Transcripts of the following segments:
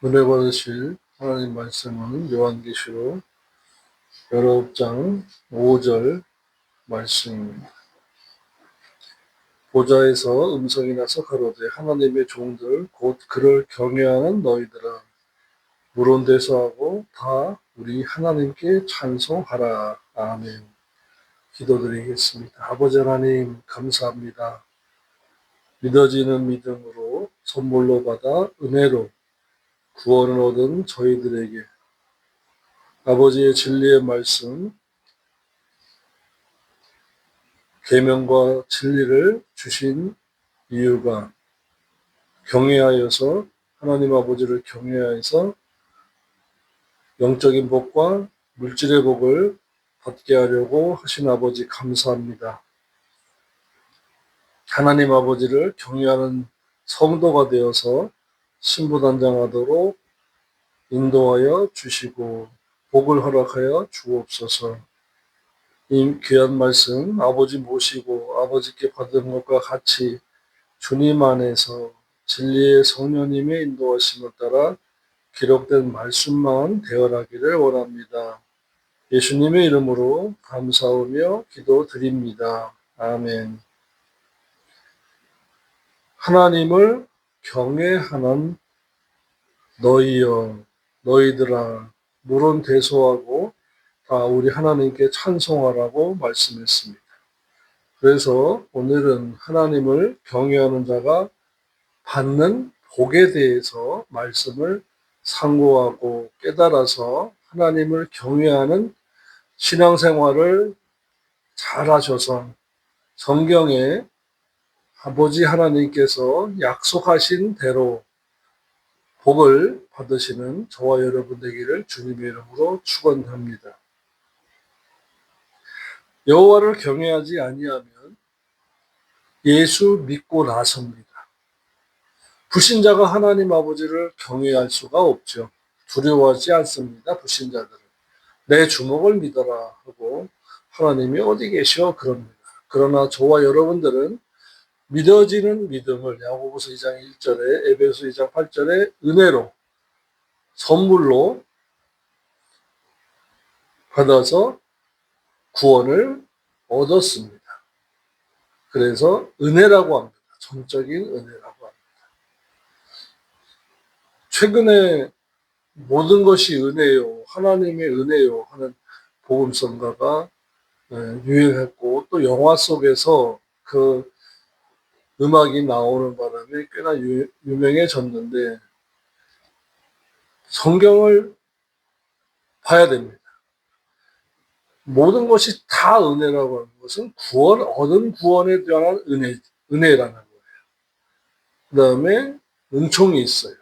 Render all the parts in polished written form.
은혜 받으실 하나님 말씀은 요한계시록 19장 5절 말씀입니다. 보좌에서 음성이 나서 가로되 하나님의 종들 곧 그를 경외하는 너희들아 물온대소하고 다 우리 하나님께 찬송하라. 아멘. 기도드리겠습니다. 아버지 하나님 감사합니다. 믿어지는 믿음으로 선물로 받아 은혜로 구원을 얻은 저희들에게 아버지의 진리의 말씀 계명과 진리를 주신 이유가 경외하여서 하나님 아버지를 경외하여서 영적인 복과 물질의 복을 받게 하려고 하신 아버지 감사합니다. 하나님 아버지를 경외하는 성도가 되어서 신부단장하도록 인도하여 주시고 복을 허락하여 주옵소서. 이 귀한 말씀 아버지 모시고 아버지께 받은 것과 같이 주님 안에서 진리의 성령님의 인도하심을 따라 기록된 말씀만 되어가기를 원합니다. 예수님의 이름으로 감사하며 기도드립니다. 아멘. 하나님을 경외하는 너희여, 너희들아, 물은 대소하고 다 우리 하나님께 찬송하라고 말씀했습니다. 그래서 오늘은 하나님을 경외하는 자가 받는 복에 대해서 말씀을 상고하고 깨달아서 하나님을 경외하는 신앙생활을 잘하셔서 성경에 아버지 하나님께서 약속하신 대로 복을 받으시는 저와 여러분 되기를 주님의 이름으로 축원합니다. 여호와를 경외하지 아니하면 예수 믿고 나섭니다. 불신자가 하나님 아버지를 경외할 수가 없죠. 두려워하지 않습니다. 불신자들은. 내 주먹을 믿어라 하고 하나님이 어디 계셔 그럽니다. 그러나 저와 여러분들은 믿어지는 믿음을 야고보서 2장 1절에 에베소 2장 8절에 은혜로 선물로 받아서 구원을 얻었습니다. 그래서 은혜라고 합니다. 전적인 은혜라고 합니다. 최근에 모든 것이 은혜요, 하나님의 은혜요 하는 복음성가가 유행했고 또 영화 속에서 그 음악이 나오는 바람에 꽤나 유명해졌는데 성경을 봐야 됩니다. 모든 것이 다 은혜라고 하는 것은 얻은 구원에 대한 은혜라는 거예요. 그 다음에 은총이 있어요.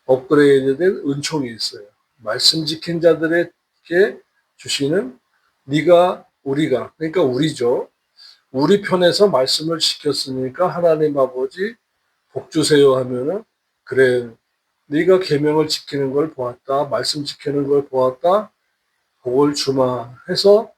업그레이드된 은총이 있어요. 말씀 지킨 자들에게 주시는 우리가 그러니까 우리죠. 우리 편에서 말씀을 지켰으니까 하나님 아버지 복 주세요 하면은 그래 네가 계명을 지키는 걸 보았다. 말씀 지키는 걸 보았다. 복을 주마 해서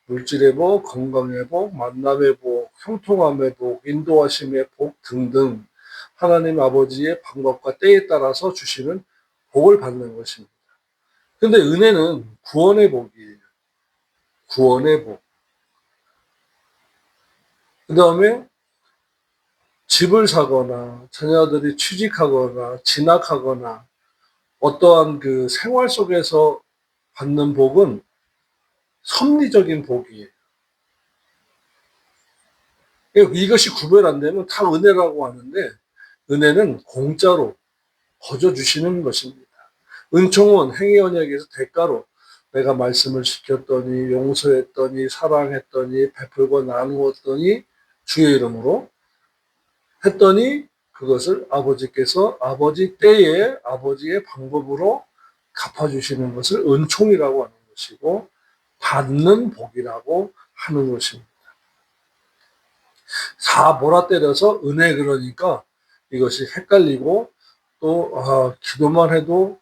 물질의 복, 건강의 복, 만남의 복, 형통함의 복, 인도하심의 복 등등 하나님 아버지의 방법과 때에 따라서 주시는 복을 받는 것입니다. 근데 은혜는 구원의 복이에요. 구원의 복. 그 다음에 집을 사거나 자녀들이 취직하거나 진학하거나 어떠한 그 생활 속에서 받는 복은 섭리적인 복이에요. 이것이 구별 안 되면 다 은혜라고 하는데 은혜는 공짜로 거저 주시는 것입니다. 은총은 행위 언약에서 대가로 내가 말씀을 지켰더니 용서했더니 사랑했더니 베풀고 나누었더니 주의 이름으로 했더니 그것을 아버지께서 아버지 때에 아버지의 방법으로 갚아주시는 것을 은총이라고 하는 것이고 받는 복이라고 하는 것입니다. 다 몰아때려서 은혜 그러니까 이것이 헷갈리고 또 기도만 해도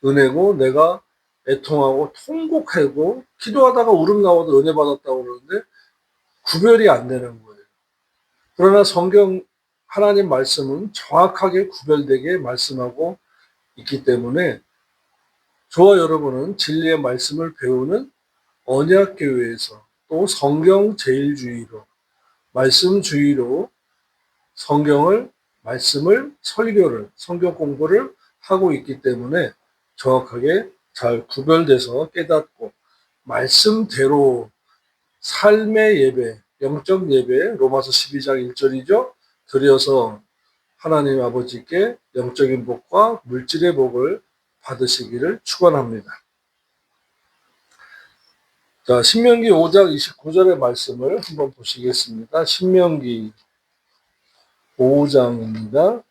은혜고 내가 애통하고 통곡하고 기도하다가 울음 나와도 은혜 받았다고 그러는데 구별이 안 되는 거예요. 그러나 성경 하나님 말씀은 정확하게 구별되게 말씀하고 있기 때문에 저와 여러분은 진리의 말씀을 배우는 언약교회에서 또 성경 제일주의로 말씀주의로 말씀을 설교를 성경 공부를 하고 있기 때문에 정확하게 잘 구별돼서 깨닫고 말씀대로 삶의 예배, 영적 예배, 로마서 12장 1절이죠. 드려서 하나님 아버지께 영적인 복과 물질의 복을 받으시기를 축원합니다. 자, 신명기 5장 29절의 말씀을 한번 보시겠습니다. 신명기 5장입니다.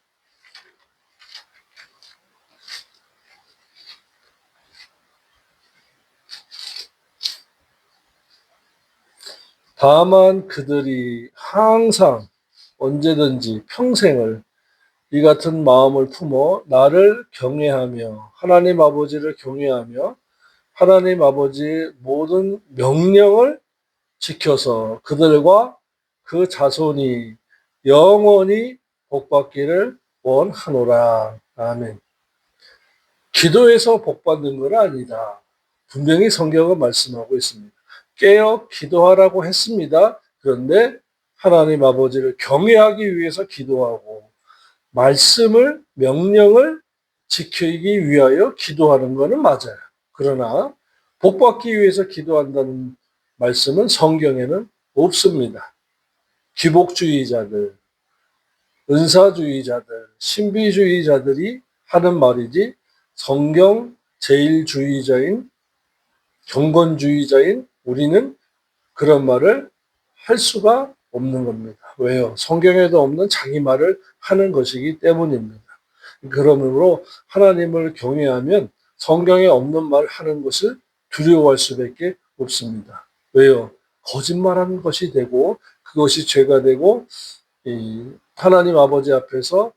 다만 그들이 항상 언제든지 평생을 이 같은 마음을 품어 나를 경외하며 하나님 아버지를 경외하며 하나님 아버지의 모든 명령을 지켜서 그들과 그 자손이 영원히 복받기를 원하노라. 아멘. 기도해서 복받는 건 아니다. 분명히 성경은 말씀하고 있습니다. 깨어 기도하라고 했습니다. 그런데 하나님 아버지를 경외하기 위해서 기도하고 말씀을, 명령을 지키기 위하여 기도하는 것은 맞아요. 그러나 복받기 위해서 기도한다는 말씀은 성경에는 없습니다. 기복주의자들, 은사주의자들, 신비주의자들이 하는 말이지 성경 제일주의자인 경건주의자인 우리는 그런 말을 할 수가 없는 겁니다. 왜요? 성경에도 없는 자기 말을 하는 것이기 때문입니다. 그러므로 하나님을 경외하면 성경에 없는 말을 하는 것을 두려워할 수밖에 없습니다. 왜요? 거짓말하는 것이 되고 그것이 죄가 되고 하나님 아버지 앞에서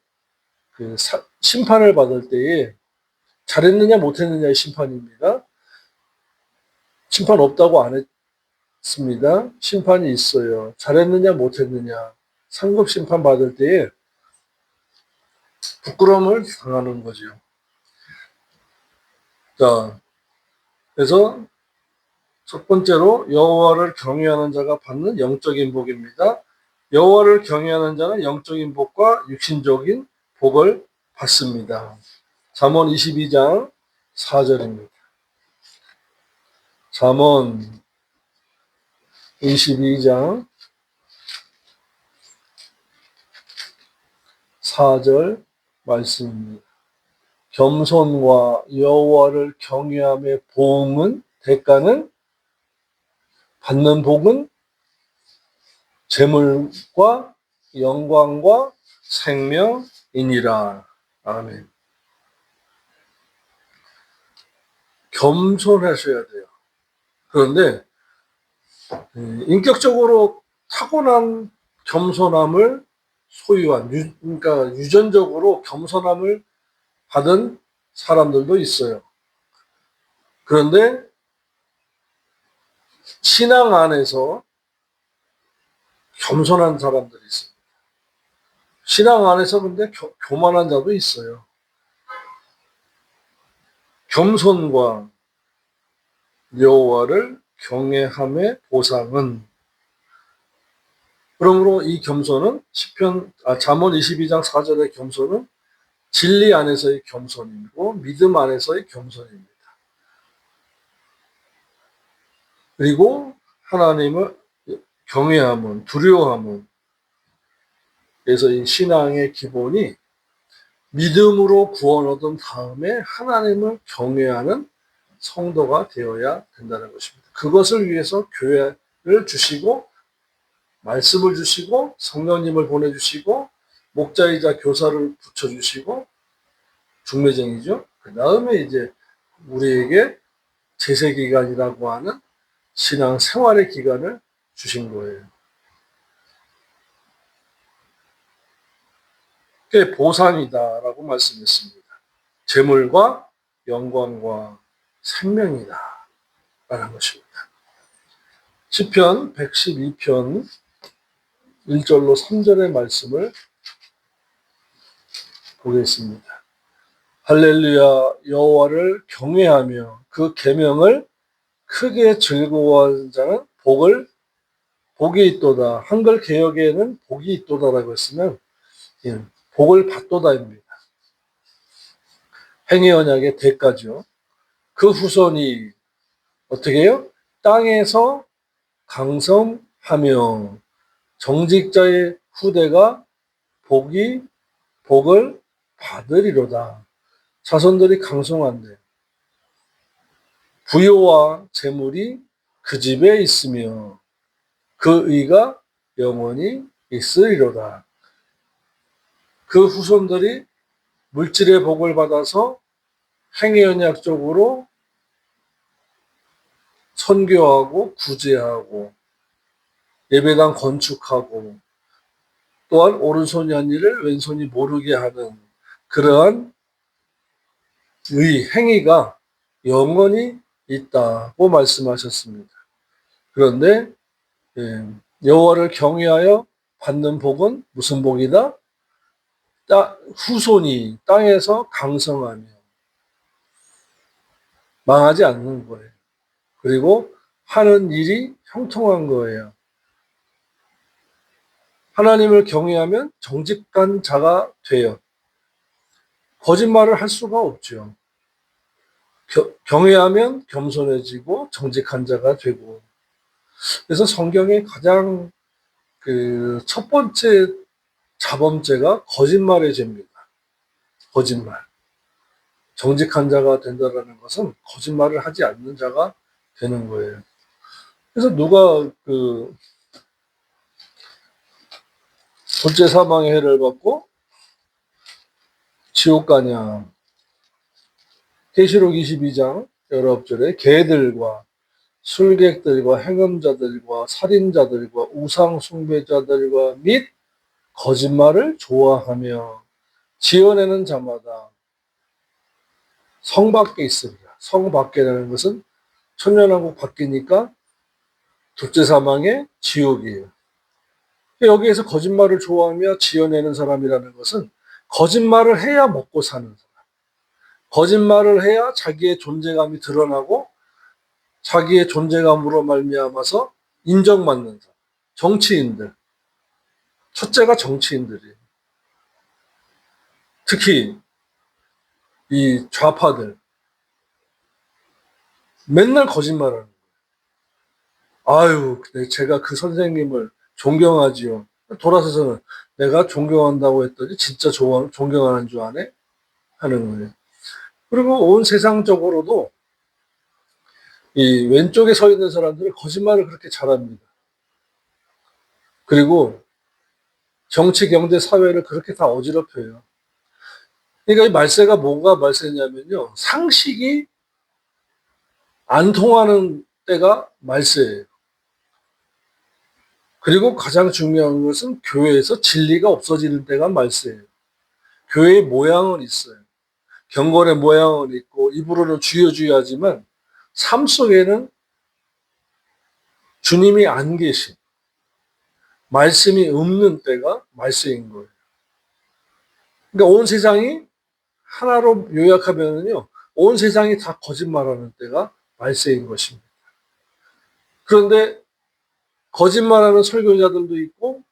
그 심판을 받을 때에 잘했느냐 못했느냐의 심판입니다. 심판 없다고 안 했습니다. 심판이 있어요. 잘했느냐 못했느냐 상급 심판 받을 때에 부끄러움을 당하는 거죠. 자, 그래서 첫 번째로 여호와를 경외하는 자가 받는 영적인 복입니다. 여호와를 경외하는 자는 영적인 복과 육신적인 복을 받습니다. 잠언 22장 4절입니다. 잠언 22장 4절 말씀입니다. 겸손과 여호와를 경외함의 보응은 대가는 받는 복은 재물과 영광과 생명이니라. 아멘. 겸손하셔야 돼요. 그런데 인격적으로 타고난 겸손함을 소유한 그러니까 유전적으로 겸손함을 받은 사람들도 있어요. 그런데 신앙 안에서 겸손한 사람들이 있습니다. 신앙 안에서 근데 교만한 자도 있어요. 겸손과 여호와를 경외함의 보상은 그러므로 이 겸손은 잠언 22장 4절의 겸손은 진리 안에서의 겸손이고 믿음 안에서의 겸손입니다. 그리고 하나님을 경외함은 두려워함은 그래서 이 신앙의 기본이 믿음으로 구원 얻은 다음에 하나님을 경외하는 성도가 되어야 된다는 것입니다. 그것을 위해서 교회를 주시고 말씀을 주시고 성령님을 보내주시고 목자이자 교사를 붙여주시고 중매쟁이죠. 그 다음에 이제 우리에게 제세기간이라고 하는 신앙 생활의 기간을 주신 거예요. 그게 보상이다라고 말씀했습니다. 재물과 영광과 생명이다 라는 것입니다. 시편 112편 1절로 3절의 말씀을 보겠습니다. 할렐루야. 여호와를 경외하며 그 계명을 크게 즐거워하는 자는 복이 있도다. 한글 개역에는 복이 있도다라고 했으면 복을 받도다입니다. 행위 언약의 대가죠. 그 후손이 어떻게 해요? 땅에서 강성하며 정직자의 후대가 복을 받으리로다. 자손들이 강성한데 부요와 재물이 그 집에 있으며 그 의가 영원히 있으리로다. 그 후손들이 물질의 복을 받아서 행위언약적으로 선교하고 구제하고 예배당 건축하고 또한 오른손이 한 일을 왼손이 모르게 하는 그러한 행위가 영원히 있다고 말씀하셨습니다. 그런데 여호와를 경외하여 받는 복은 무슨 복이다? 후손이 땅에서 강성하며 망하지 않는 거예요. 그리고 하는 일이 형통한 거예요. 하나님을 경외하면 정직한 자가 돼요. 거짓말을 할 수가 없죠. 경외하면 겸손해지고 정직한 자가 되고. 그래서 성경의 가장 첫 번째 자범죄가 거짓말의 죄입니다. 거짓말. 정직한 자가 된다는 것은 거짓말을 하지 않는 자가 되는 거예요. 그래서 누가 둘째 사망의 해를 받고 지옥 가냐. 계시록 22장 19절에 개들과 술객들과 행음자들과 살인자들과 우상 숭배자들과 및 거짓말을 좋아하며 지어내는 자마다 성 밖에 있으리라. 성 밖에라는 것은 천년왕국 밖이니까 둘째 사망의 지옥이에요. 여기에서 거짓말을 좋아하며 지어내는 사람이라는 것은 거짓말을 해야 먹고 사는 사람. 거짓말을 해야 자기의 존재감이 드러나고 자기의 존재감으로 말미암아서 인정받는 사람. 정치인들. 첫째가 정치인들이에요. 특히 이 좌파들. 맨날 거짓말하는 거예요. 아유, 제가 그 선생님을 존경하지요. 돌아서서는 내가 존경한다고 했더니 진짜 존경하는 줄 아네? 하는 거예요. 그리고 온 세상적으로도 이 왼쪽에 서 있는 사람들은 거짓말을 그렇게 잘합니다. 그리고 정치, 경제, 사회를 그렇게 다 어지럽혀요. 그러니까 이 말세가 뭐가 말세냐면요. 상식이 안 통하는 때가 말세예요. 그리고 가장 중요한 것은 교회에서 진리가 없어지는 때가 말세예요. 교회의 모양은 있어요. 경건의 모양은 있고 입으로는 주여 주여 하지만 삶 속에는 주님이 안 계신 말씀이 없는 때가 말세인 거예요. 그러니까 온 세상이 하나로 요약하면요. 온 세상이 다 거짓말하는 때가 말세인 것입니다. 그런데 거짓말하는 설교자들도 있고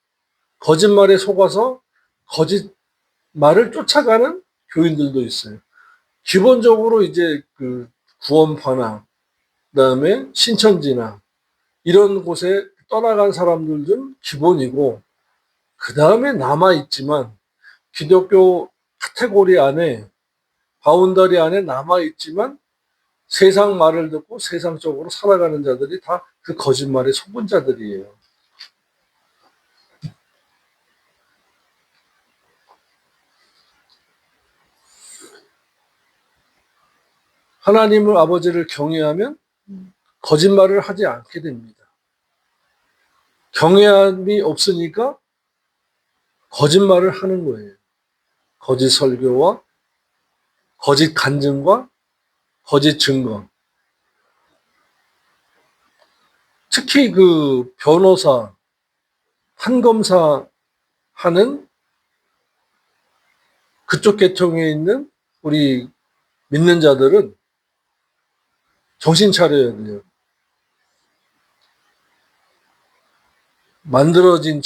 거짓말에 속아서 거짓말을 쫓아가는 교인들도 있어요. 기본적으로 이제 구원파나 그다음에 신천지나 이런 곳에 떠나간 사람들은 기본이고 그다음에 남아 있지만 기독교 카테고리 안에 바운더리 안에 남아 있지만 세상 말을 듣고 세상적으로 살아가는 자들이 다 그 거짓말에 속은 자들이에요. 하나님을 아버지를 경외하면 거짓말을 하지 않게 됩니다. 경외함이 없으니까 거짓말을 하는 거예요. 거짓 설교와 거짓 간증과 거짓 증거. 특히 변호사, 판검사 하는 그쪽 계통에 있는 우리 믿는 자들은 정신 차려야 돼요. 만들어진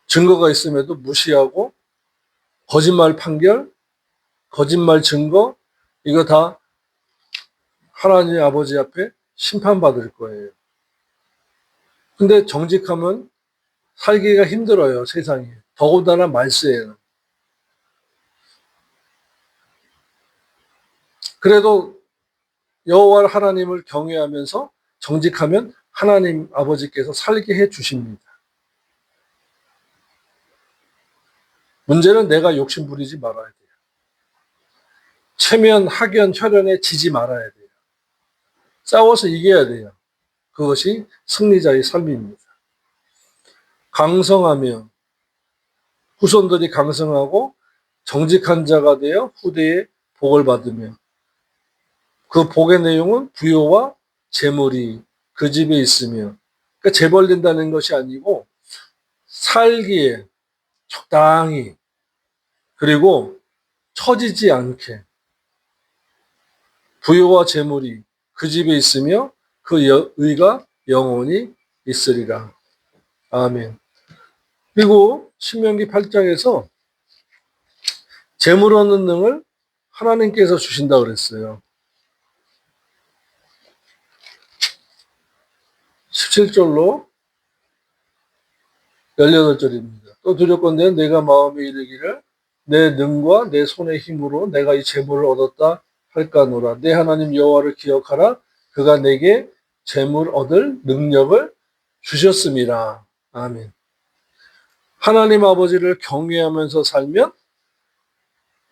증거가 있음에도 무시하고 거짓말 판결, 거짓말 증거, 이거 다 하나님 아버지 앞에 심판받을 거예요. 근데 정직하면 살기가 힘들어요, 세상에. 더군다나 말세에는. 그래도 여호와 하나님을 경외하면서 정직하면 하나님 아버지께서 살게 해 주십니다. 문제는 내가 욕심 부리지 말아야 돼요. 체면, 학연, 혈연에 지지 말아야 돼요. 싸워서 이겨야 돼요. 그것이 승리자의 삶입니다. 강성하며 후손들이 강성하고 정직한 자가 되어 후대에 복을 받으며, 그 복의 내용은 부요와 재물이 그 집에 있으며, 그러니까 재벌린다는 것이 아니고 살기에 적당히, 그리고 처지지 않게 부요와 재물이 그 집에 있으며 그 의가 영원히 있으리라. 아멘. 그리고 신명기 8장에서 재물 얻는 능을 하나님께서 주신다 그랬어요. 17절로 18절입니다. 또 두렵건대 내가 마음에 이르기를 내 능과 내 손의 힘으로 내가 이 재물을 얻었다 할까노라. 내 하나님 여호와를 기억하라. 그가 내게 재물 얻을 능력을 주셨음이라. 아멘. 하나님 아버지를 경외하면서 살면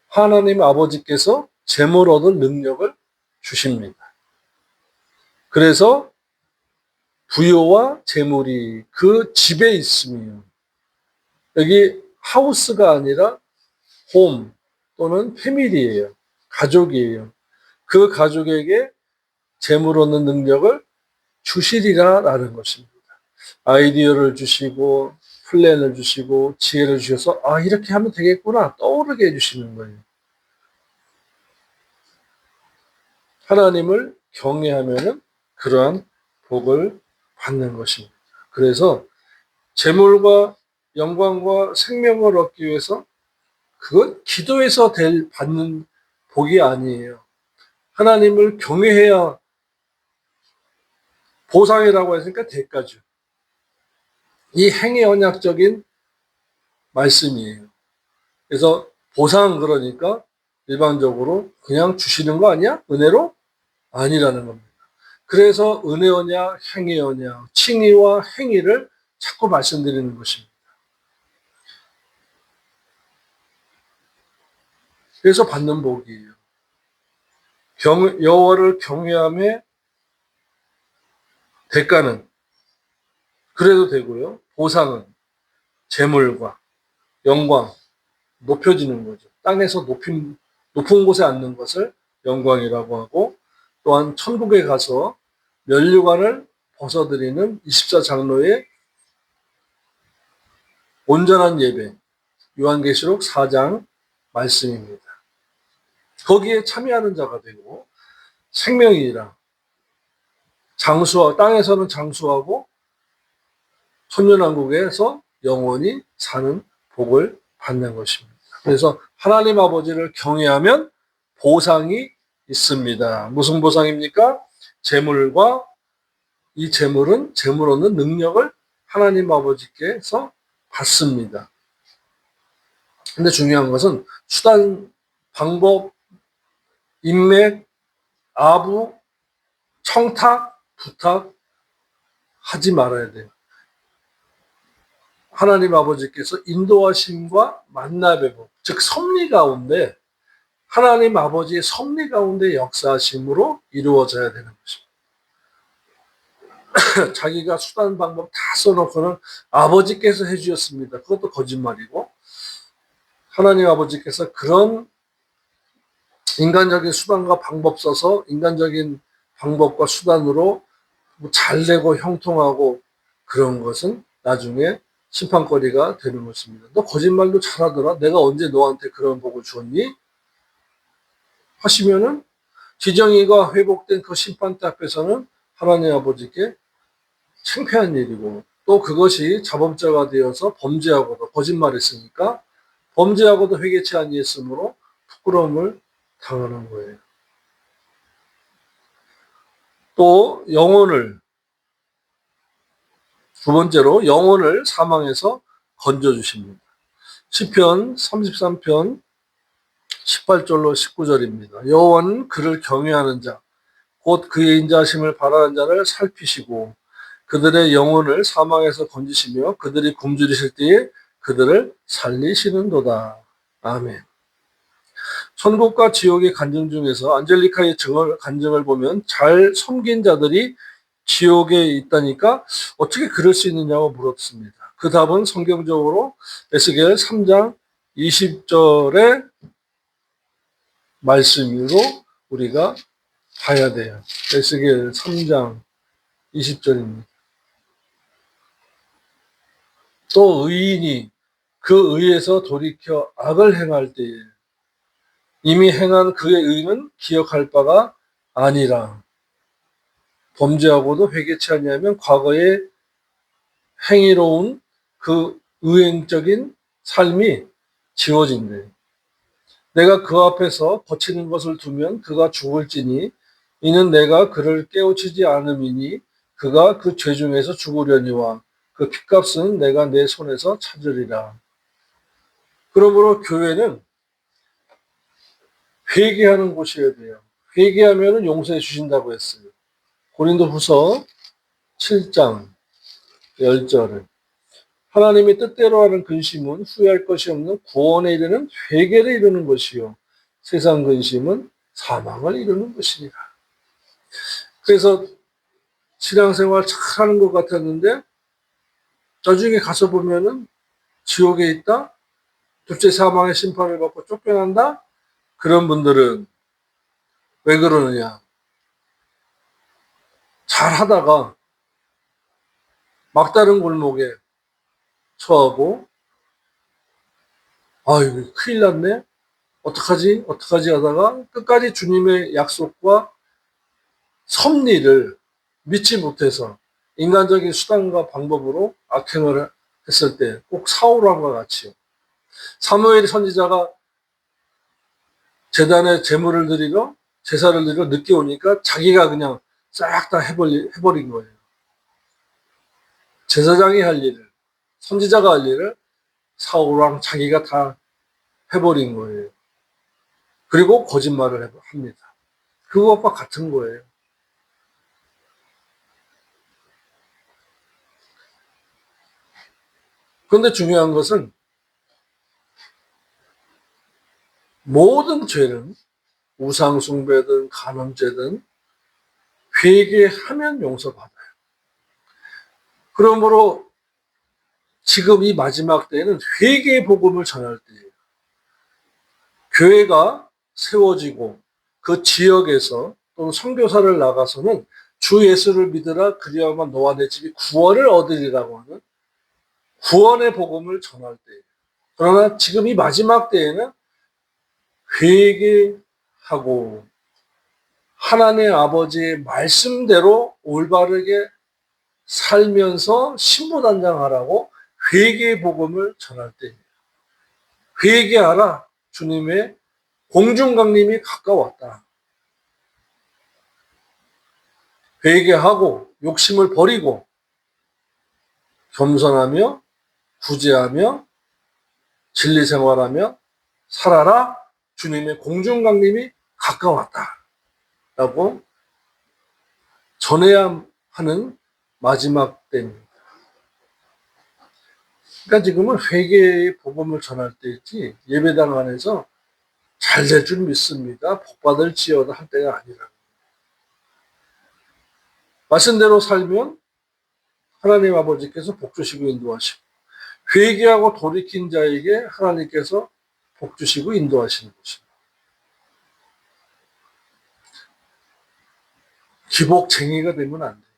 하나님 아버지께서 재물 얻을 능력을 주십니다. 그래서 부요와 재물이 그 집에 있으며, 여기 하우스가 아니라 홈 또는 패밀리예요. 가족이에요. 그 가족에게 재물 얻는 능력을 주시리라라는 것입니다. 아이디어를 주시고 플랜을 주시고 지혜를 주셔서 이렇게 하면 되겠구나 떠오르게 해주시는 거예요. 하나님을 경외하면은 그러한 복을 받는 것입니다. 그래서 재물과 영광과 생명을 얻기 위해서 그건 기도에서 받는 복이 아니에요. 하나님을 경외해야 보상이라고 했으니까 대가죠. 이 행위 언약적인 말씀이에요. 그래서 보상, 그러니까 일반적으로 그냥 주시는 거 아니야? 은혜로? 아니라는 겁니다. 그래서 은혜 언약, 행위 언약, 칭의와 행위를 자꾸 말씀드리는 것입니다. 그래서 받는 복이에요. 여호와를 경외함의 대가는 그래도 되고요. 보상은 재물과 영광, 높여지는 거죠. 땅에서 높은 곳에 앉는 것을 영광이라고 하고, 또한 천국에 가서 면류관을 벗어드리는 24장로의 온전한 예배, 요한계시록 4장 말씀입니다. 거기에 참여하는 자가 되고 생명이라 땅에서는 장수하고 천년왕국에서 영원히 사는 복을 받는 것입니다. 그래서 하나님 아버지를 경외하면 보상이 있습니다. 무슨 보상입니까? 재물과 이 재물은 재물 얻는 능력을 하나님 아버지께서 받습니다. 근데 중요한 것은 수단, 방법, 인맥, 아부, 청탁, 부탁 하지 말아야 돼요. 하나님 아버지께서 인도하심과 만납의 복, 즉 섭리 가운데, 하나님 아버지의 섭리 가운데 역사하심으로 이루어져야 되는 것입니다. 자기가 수단 방법 다 써놓고는 아버지께서 해주셨습니다. 그것도 거짓말이고, 하나님 아버지께서 그런 인간적인 수단과 방법 써서 인간적인 방법과 수단으로 잘 되고 형통하고 그런 것은 나중에 심판거리가 되는 것입니다. 너 거짓말도 잘하더라. 내가 언제 너한테 그런 복을 주었니? 하시면은 지정의가 회복된 그 심판대 앞에서는 하나님 아버지께 창피한 일이고, 또 그것이 자범죄가 되어서 범죄하고도 거짓말했으니까 범죄하고도 회개치 아니했으므로 부끄러움을 당하는 거예요. 또 두 번째로 영혼을 사망에서 건져주십니다. 시편 33편 18절로 19절입니다. 여호와는 그를 경외하는 자, 곧 그의 인자하심을 바라는 자를 살피시고 그들의 영혼을 사망에서 건지시며 그들이 굶주리실 때에 그들을 살리시는도다. 아멘. 천국과 지옥의 간증 중에서 안젤리카의 간증을 보면 잘 섬긴 자들이 지옥에 있다니까 어떻게 그럴 수 있느냐고 물었습니다. 그 답은 성경적으로 에스겔 3장 20절의 말씀으로 우리가 봐야 돼요. 에스겔 3장 20절입니다. 또 의인이 그 의에서 돌이켜 악을 행할 때에 이미 행한 그의 의는 기억할 바가 아니라 범죄하고도 회개치 아니하면 과거에 행위로운 그 의행적인 삶이 지워진대. 내가 그 앞에서 거치는 것을 두면 그가 죽을지니 이는 내가 그를 깨우치지 않음이니 그가 그 죄 중에서 죽으려니와 그 핏값은 내가 내 손에서 찾으리라. 그러므로 교회는 회개하는 곳이어야 돼요. 회개하면 용서해 주신다고 했어요. 고린도후서 7장 10절은 하나님의 뜻대로 하는 근심은 후회할 것이 없는 구원에 이르는 회개를 이루는 것이요 세상 근심은 사망을 이루는 것이니라. 그래서 신앙생활 잘하는 것 같았는데 나중에 가서 보면은 지옥에 있다, 둘째 사망의 심판을 받고 쫓겨난다. 그런 분들은 왜 그러느냐? 잘하다가 막다른 골목에 처하고 이거 큰일 났네. 어떡하지 하다가 끝까지 주님의 약속과 섭리를 믿지 못해서 인간적인 수단과 방법으로 악행을 했을 때 꼭 사울왕과 같이요. 사무엘 선지자가 제단에 제물을 드리러 제사를 드리러 늦게 오니까 자기가 그냥 싹 다 해버린 거예요. 제사장이 할 일을, 선지자가 할 일을 사울왕 자기가 다 해버린 거예요. 그리고 거짓말을 합니다. 그것과 같은 거예요. 그런데 중요한 것은 모든 죄는 우상숭배든 간음죄든 회개하면 용서받아요. 그러므로 지금 이 마지막 때에는 회개의 복음을 전할 때예요. 교회가 세워지고 그 지역에서 또는 선교사를 나가서는 주 예수를 믿으라 그리하면 너와 내 집이 구원을 얻으리라고 하는 구원의 복음을 전할 때예요. 그러나 지금 이 마지막 때에는 회개하고 하나님 아버지의 말씀대로 올바르게 살면서 신부단장하라고 회개의 복음을 전할 때예요. 회개하라. 주님의 공중강림이 가까웠다. 회개하고 욕심을 버리고 겸손하며 구제하며 진리 생활하며 살아라. 주님의 공중강림이 가까웠다. 라고 전해야 하는 마지막 때입니다. 그러니까 지금은 회개의 복음을 전할 때이지 예배당 안에서 잘 될 줄 믿습니다. 복받을지어다 할 때가 아니라. 말씀대로 살면 하나님 아버지께서 복 주시고 인도하시고 회개하고 돌이킨 자에게 하나님께서 복 주시고 인도하시는 것입니다. 기복쟁이가 되면 안 돼요.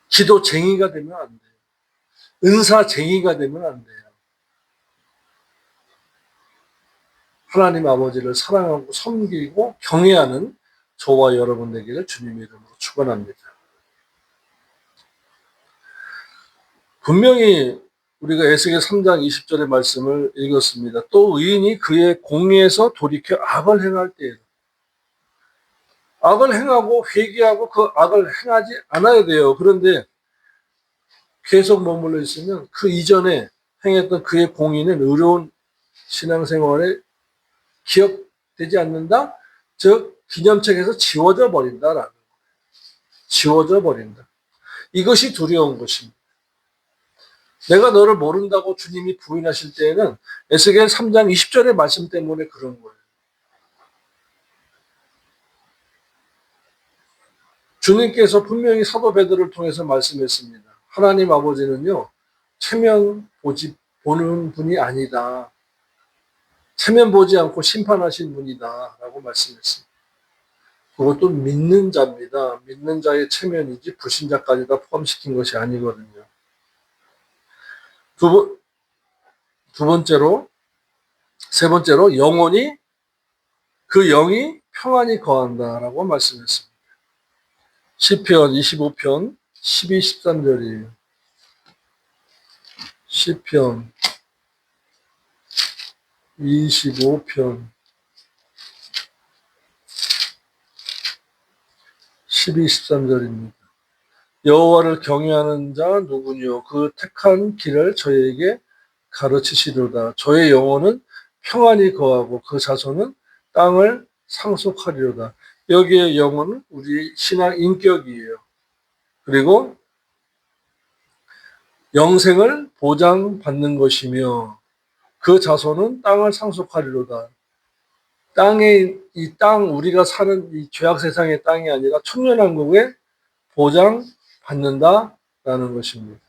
기도쟁이가 되면 안 돼요. 은사쟁이가 되면 안 돼요. 하나님 아버지를 사랑하고 섬기고 경외하는 저와 여러분 되기를 주님의 이름으로 축원합니다. 분명히 우리가 에스겔 3장 20절의 말씀을 읽었습니다. 또 의인이 그의 공의에서 돌이켜 악을 행할 때에 악을 행하고 회개하고 그 악을 행하지 않아야 돼요. 그런데 계속 머물러 있으면 그 이전에 행했던 그의 공의는 의로운 신앙생활에 기억되지 않는다? 즉 기념책에서 지워져 버린다라는 거예요. 지워져 버린다. 이것이 두려운 것입니다. 내가 너를 모른다고 주님이 부인하실 때에는 에스겔 3장 20절의 말씀 때문에 그런 거예요. 주님께서 분명히 사도 베드로를 통해서 말씀했습니다. 하나님 아버지는요, 체면 보는 분이 아니다. 체면 보지 않고 심판하신 분이다. 라고 말씀했습니다. 그것도 믿는 자입니다. 믿는 자의 체면이지 불신자까지 다 포함시킨 것이 아니거든요. 세 번째로 영혼이 그 영이 평안히 거한다라고 말씀했습니다. 시편 25편 12, 13절이에요. 시편 25편 12, 13절입니다. 여호와를 경외하는 자 누구뇨? 그 택한 길을 저에게 가르치시리로다. 저의 영혼은 평안히 거하고 그 자손은 땅을 상속하리로다. 여기에 영혼은 우리 신앙 인격이에요. 그리고 영생을 보장받는 것이며 그 자손은 땅을 상속하리로다. 이 땅, 우리가 사는 이 죄악 세상의 땅이 아니라 천년왕국에 보장받는다라는 것입니다.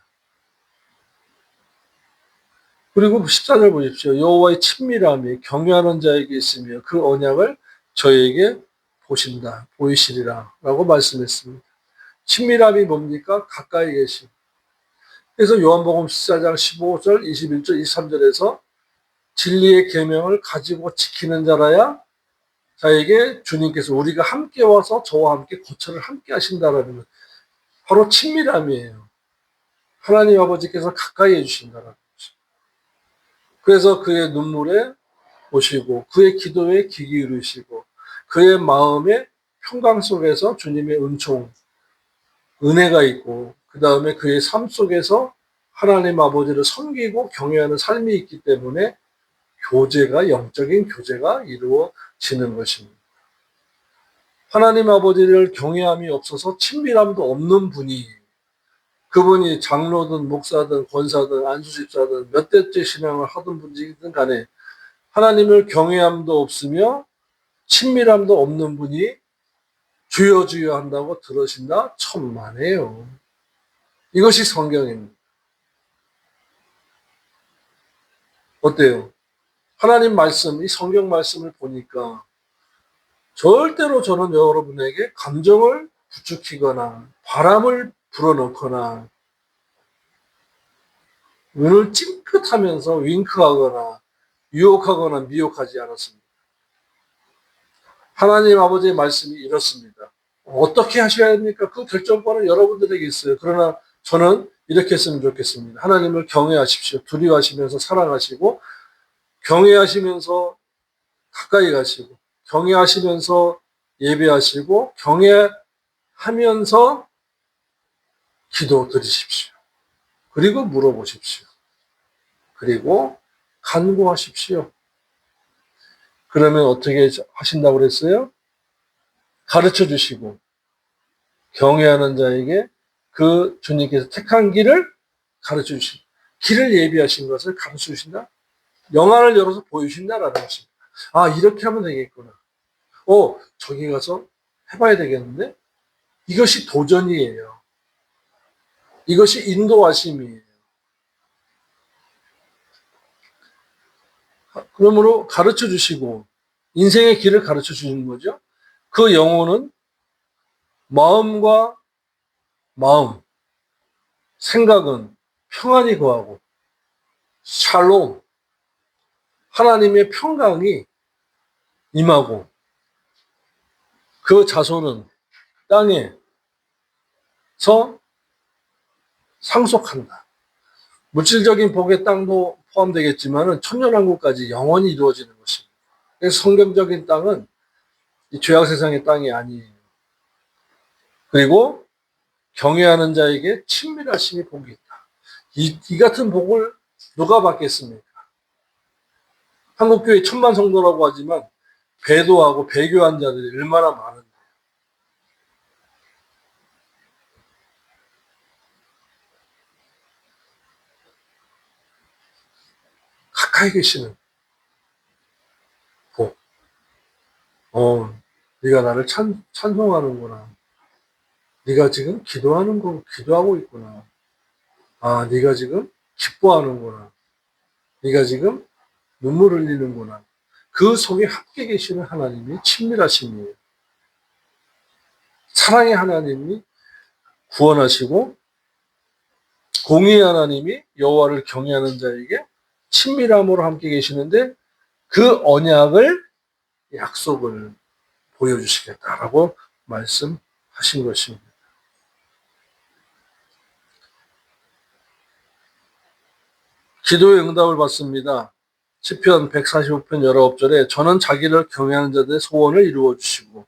그리고 14절 보십시오. 여호와의 친밀함이 경외하는 자에게 있으며 그 언약을 저에게 보이시리라 라고 말씀했습니다. 친밀함이 뭡니까? 가까이 계심. 그래서 요한복음 14장 15절, 21절, 23절에서 진리의 계명을 가지고 지키는 자라야 자에게 주님께서 우리가 함께 와서 저와 함께 거처를 함께 하신다라는 것. 바로 친밀함이에요. 하나님 아버지께서 가까이 해주신다라는 거죠. 그래서 그의 눈물에 보시고 그의 기도에 귀 기울이시고 그의 마음의 평강 속에서 주님의 은총, 은혜가 있고 그 다음에 그의 삶 속에서 하나님 아버지를 섬기고 경외하는 삶이 있기 때문에 영적인 교제가 이루어지는 것입니다. 하나님 아버지를 경외함이 없어서 친밀함도 없는 분이 그분이 장로든 목사든 권사든 안수집사든 몇 대째 신앙을 하던 분이든 간에 하나님을 경외함도 없으며 친밀함도 없는 분이 주여 주여 한다고 들으신다? 천만에요. 이것이 성경입니다. 어때요? 하나님 말씀, 이 성경 말씀을 보니까 절대로 저는 여러분에게 감정을 부추기거나 바람을 불어넣거나 눈을 찡긋하면서 윙크하거나 유혹하거나 미혹하지 않았습니다. 하나님 아버지의 말씀이 이렇습니다. 어떻게 하셔야 됩니까? 그 결정권은 여러분들에게 있어요. 그러나 저는 이렇게 했으면 좋겠습니다. 하나님을 경외하십시오. 두려워하시면서 사랑하시고 경외하시면서 가까이 가시고 경외하시면서 예배하시고 경외하면서 기도 드리십시오. 그리고 물어보십시오. 그리고 간구하십시오. 그러면 어떻게 하신다고 그랬어요? 가르쳐 주시고 경외하는 자에게 그 주님께서 택한 길을 가르쳐 주시고 길을 예비하신 것을 가르쳐 주신다? 영안을 열어서 보여주신다라는 것입니다. 아, 이렇게 하면 되겠구나. 저기 가서 해봐야 되겠는데? 이것이 도전이에요. 이것이 인도하심이에요. 그러므로 가르쳐 주시고 인생의 길을 가르쳐 주시는 거죠. 그 영혼은 마음과 마음, 생각은 평안이 거하고 샬롬, 하나님의 평강이 임하고 그 자손은 땅에서 상속한다. 물질적인 복의 땅도 포함되겠지만 천년왕국까지 영원히 이루어지는 것입니다. 그래서 성경적인 땅은 이 죄악 세상의 땅이 아니에요. 그리고 경외하는 자에게 친밀하심이 복이 있다. 이 같은 복을 누가 받겠습니까? 한국교회 천만 성도라고 하지만 배도하고 배교한 자들이 얼마나 많은데. 가까이 계시는 복. 네가 나를 찬송하는구나. 네가 지금 기도하고 있구나. 아, 네가 지금 기뻐하는구나. 네가 지금 눈물 흘리는구나. 그 속에 함께 계시는 하나님이 친밀하심이에요. 사랑의 하나님이 구원하시고 공의의 하나님이 여호와를 경외하는 자에게 친밀함으로 함께 계시는데 그 언약을 약속을 보여주시겠다라고 말씀하신 것입니다. 기도의 응답을 받습니다. 시편 145편 19절에 저는 자기를 경외하는 자들의 소원을 이루어 주시고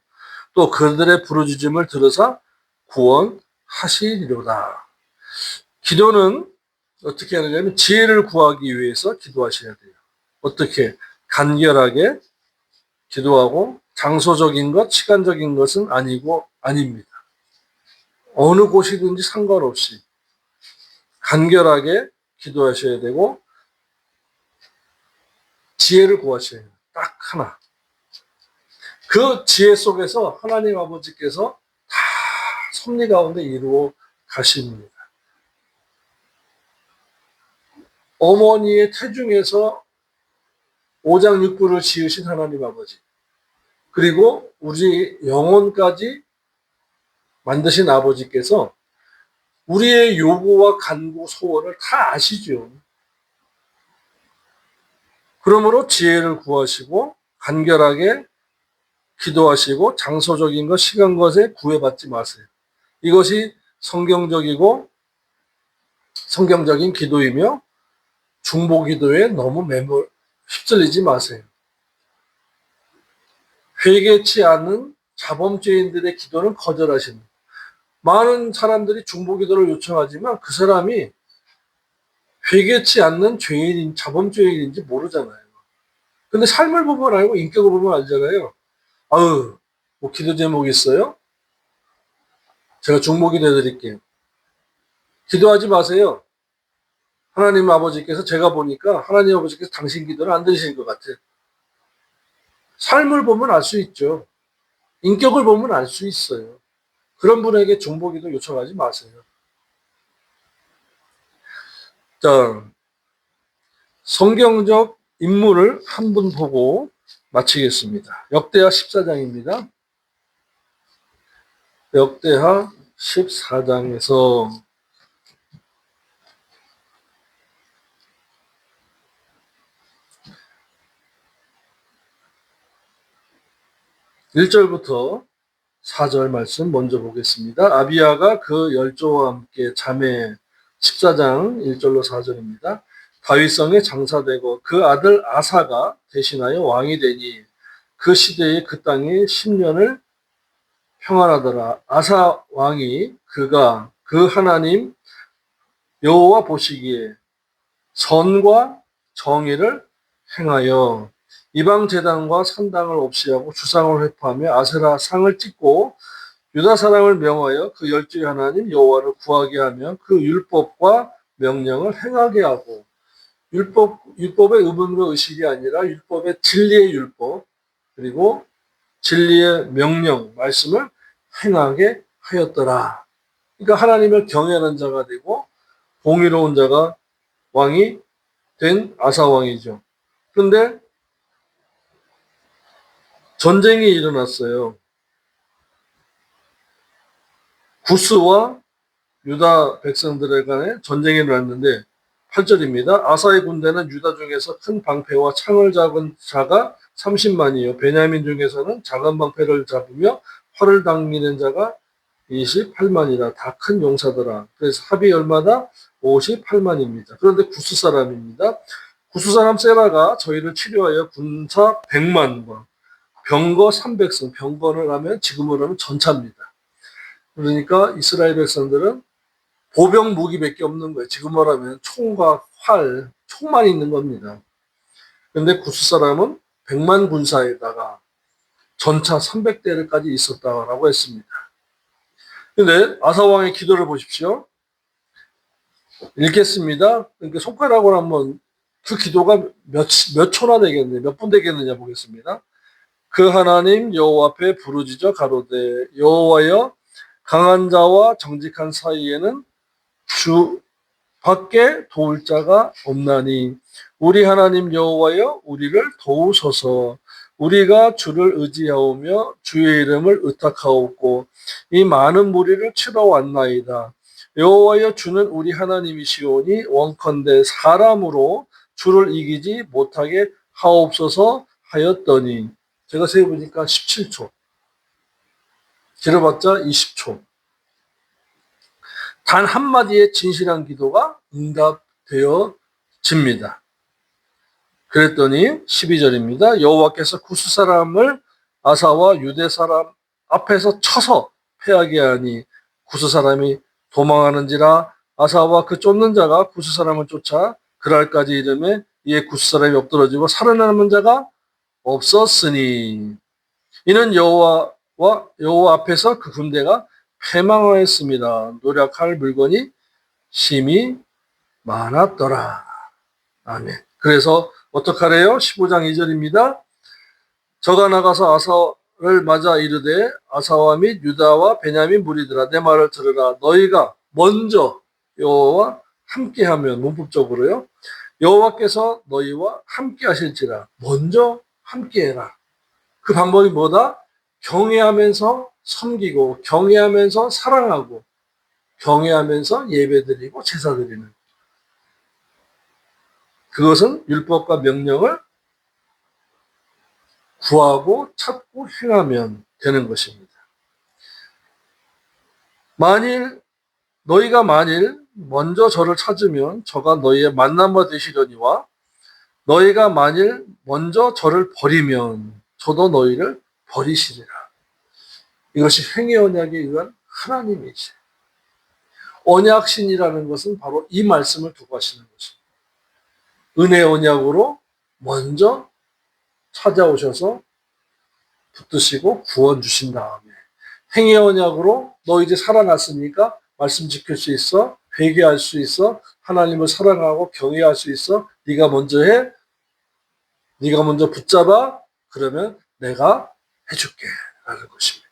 또 그들의 부르짖음을 들으사 구원하시리로다. 기도는 어떻게 하느냐면 지혜를 구하기 위해서 기도하셔야 돼요. 어떻게? 간결하게 기도하고 장소적인 것, 시간적인 것은 아닙니다. 어느 곳이든지 상관없이 간결하게 기도하셔야 되고 지혜를 구하셔야 돼요. 딱 하나. 그 지혜 속에서 하나님 아버지께서 다 섭리 가운데 이루어 가십니다. 어머니의 태중에서 오장육부를 지으신 하나님 아버지, 그리고 우리 영혼까지 만드신 아버지께서 우리의 요구와 간구, 소원을 다 아시죠. 그러므로 지혜를 구하시고 간결하게 기도하시고 장소적인 것, 시간 것에 구애받지 마세요. 이것이 성경적인 기도이며 중보기도에 너무 휩쓸리지 마세요. 회개치 않은 자범죄인들의 기도는 거절하십니다. 많은 사람들이 중보기도를 요청하지만 그 사람이 회개치 않는 자범죄인인지 모르잖아요. 근데 삶을 보면 알고 인격을 보면 알잖아요. 뭐 기도 제목 있어요? 제가 중보기도 해드릴게요. 기도하지 마세요. 하나님 아버지께서 제가 보니까 하나님 아버지께서 당신 기도를 안 들으실 것 같아요. 삶을 보면 알 수 있죠. 인격을 보면 알 수 있어요. 그런 분에게 중보기도 요청하지 마세요. 자, 성경적 인물을 한 분 보고 마치겠습니다. 역대하 14장입니다. 역대하 14장에서 1절부터 4절 말씀 먼저 보겠습니다. 아비야가 그 열조와 함께 잠에 14장 1절로 4절입니다. 다윗성에 장사되고 그 아들 아사가 대신하여 왕이 되니 그 시대에 그 땅이 10년을 평안하더라. 아사 왕이 그가 그 하나님 여호와 보시기에 선과 정의를 행하여 이방 제단과 산당을 없이하고 주상을 회파하며 아세라 상을 찍고 유다 사람을 명하여 그 열주의 하나님 여호와를 구하게 하며 그 율법과 명령을 행하게 하고 율법의 의문과 의식이 아니라 율법의 진리의 율법 그리고 진리의 명령 말씀을 행하게 하였더라. 그러니까 하나님을 경외하는 자가 되고 공의로운 자가 왕이 된 아사 왕이죠. 그런데 전쟁이 일어났어요. 구스와 유다 백성들에 간에 전쟁이 일어났는데 8절입니다. 아사의 군대는 유다 중에서 큰 방패와 창을 잡은 자가 30만이요. 베냐민 중에서는 작은 방패를 잡으며 활을 당기는 자가 28만이라 다 큰 용사더라. 그래서 합이 얼마다? 58만입니다. 그런데 구스 사람입니다. 구스 사람 세라가 저희를 치료하여 군사 100만과 병거 300승, 병거를 하면 지금으로 하면 전차입니다. 그러니까 이스라엘 백성들은 보병 무기밖에 없는 거예요. 지금 말하면 총과 활, 총만 있는 겁니다. 그런데 구스 사람은 100만 군사에다가 전차 300대까지 있었다라고 했습니다. 그런데 아사왕의 기도를 보십시오. 읽겠습니다. 그러니까 손가락으로 한번 그 기도가 몇 초나 되겠느냐, 몇 분 되겠느냐 보겠습니다. 그 하나님 여호와 앞에 부르짖어 가로되 여호와여 강한 자와 정직한 사이에는 주 밖에 도울 자가 없나니 우리 하나님 여호와여 우리를 도우소서. 우리가 주를 의지하오며 주의 이름을 의탁하옵고 이 많은 무리를 치러 왔나이다. 여호와여 주는 우리 하나님이시오니 원컨대 사람으로 주를 이기지 못하게 하옵소서 하였더니 제가 세어보니까 17초 길어봤자 20초 단 한마디의 진실한 기도가 응답되어집니다. 그랬더니 12절입니다. 여호와께서 구스 사람을 아사와 유대 사람 앞에서 쳐서 패하게 하니 구스 사람이 도망하는지라 아사와 그 쫓는 자가 구스 사람을 쫓아 그랄까지 이르매 이에 구스 사람이 엎드러지고 살아남은 자가 없었으니 이는 여호와 앞에서 그 군대가 패망하였습니다. 노력할 물건이 심히 많았더라. 아멘. 그래서 어떡하래요? 15장 2절입니다. 저가 나가서 아사를 맞아 이르되 아사와 및 유다와 베냐민 무리들아 내 말을 들으라. 너희가 먼저 여호와와 함께하면 문법적으로요. 여호와께서 너희와 함께 하실지라. 먼저 함께해라. 그 방법이 뭐다? 경외하면서 섬기고 경외하면서 사랑하고 경외하면서 예배드리고 제사드리는 그것은 율법과 명령을 구하고 찾고 행하면 되는 것입니다. 너희가 만일 먼저 저를 찾으면 저가 너희의 만남과 되시려니와 너희가 만일 먼저 저를 버리면 저도 너희를 버리시리라. 이것이 행위 언약에 의한 하나님이지. 언약신이라는 것은 바로 이 말씀을 두고 하시는 것입니다. 은혜 언약으로 먼저 찾아오셔서 붙드시고 구원 주신 다음에 행위 언약으로 너 이제 살아났으니까 말씀 지킬 수 있어, 회개할 수 있어, 하나님을 사랑하고 경외할 수 있어, 네가 먼저 해, 네가 먼저 붙잡아, 그러면 내가 해줄게 라는 것입니다.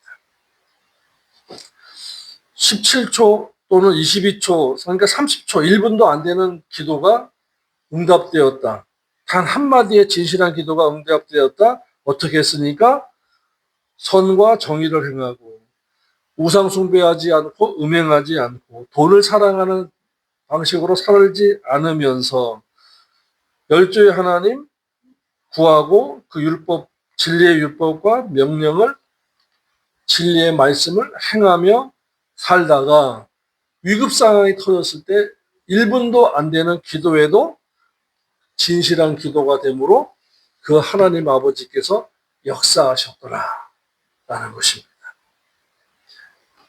17초 또는 22초, 그러니까 30초, 1분도 안 되는 기도가 응답되었다. 단 한마디의 진실한 기도가 응답되었다. 어떻게 했습니까? 선과 정의를 행하고 우상 숭배하지 않고 음행하지 않고 돈을 사랑하는 방식으로 살지 않으면서 열조의 하나님 구하고 그 율법, 진리의 율법과 명령을 진리의 말씀을 행하며 살다가 위급 상황이 터졌을 때 1분도 안 되는 기도에도 진실한 기도가 되므로 그 하나님 아버지께서 역사하셨더라 라는 것입니다.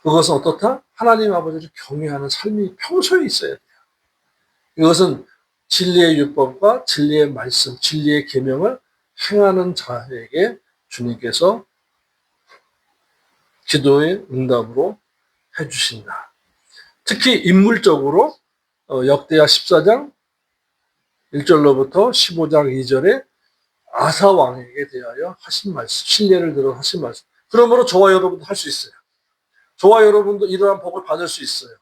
그것은 어떻다? 하나님 아버지를 경외하는 삶이 평소에 있어야 돼요. 이것은 진리의 율법과 진리의 말씀, 진리의 계명을 행하는 자에게 주님께서 기도의 응답으로 해주신다. 특히 인물적으로 역대하 14장 1절로부터 15장 2절에 아사 왕에게 대하여 하신 말씀, 신뢰를 들어 하신 말씀. 그러므로 저와 여러분도 할 수 있어요. 저와 여러분도 이러한 복을 받을 수 있어요.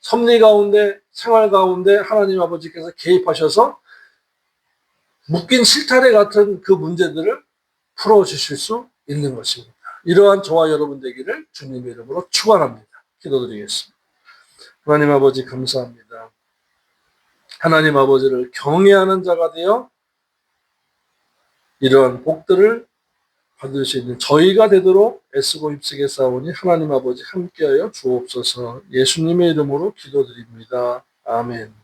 섭리 가운데, 생활 가운데 하나님 아버지께서 개입하셔서 묶인 실타래 같은 그 문제들을 풀어주실 수 있는 것입니다. 이러한 저와 여러분 되기를 주님의 이름으로 축원합니다. 기도드리겠습니다. 하나님 아버지 감사합니다. 하나님 아버지를 경외하는 자가 되어 이러한 복들을 받을 수 있는 저희가 되도록 애쓰고 힘쓰게 싸우니 하나님 아버지 함께하여 주옵소서. 예수님의 이름으로 기도드립니다. 아멘.